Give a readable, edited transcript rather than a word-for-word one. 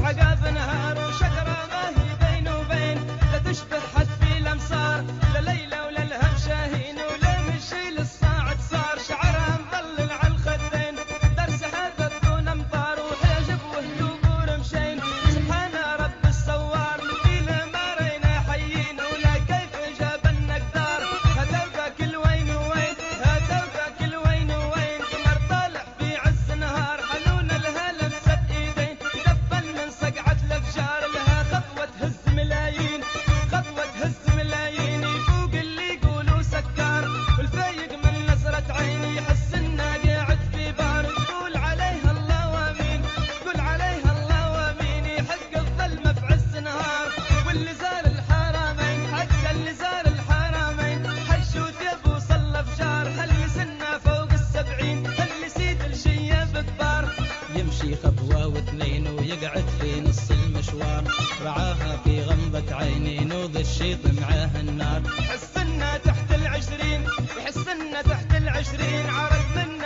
عقاب نهار وشكرة ما هي بين وبين، لا تشبه حد في الأمصار، لا ليلى ولا الهم شاهين، ولا مشي للصاعد صار شعرها مظلل على الخدين، درسها بدون أمطار وحجب وهدوب مشين، سبحان رب السوار مثيل ما رينا حيين، ولا كيف جاب النقدار هتوقع كل وين وين، هتوقع كل وين وين، قمر طالع في عز نهار حنون لها لمسة ايدين، دفن من صقعة الافجار لها خطوة تهز ملايين، خطوة تهز ملايين، يفوق اللي يقولوا سكار، والفايق من نظرة عيني يحس انه قاعد في بار، تقول عليها الله وامين، تقول عليها الله وامين، يحق الظلمة في عز نهار، واللي زار الحرمين حق اللي زار الحرمين، حج وثياب وصلى فجار، هل سنه فوق السبعين، هل سيد الشياب كبار، يمشي خطوة واثنين ويقعد في نص المشوار، رعاها في غمضة عينين وذا الشيط معاه النار، يحس انه تحت العشرين، يحس انه تحت العشرين، عرف منه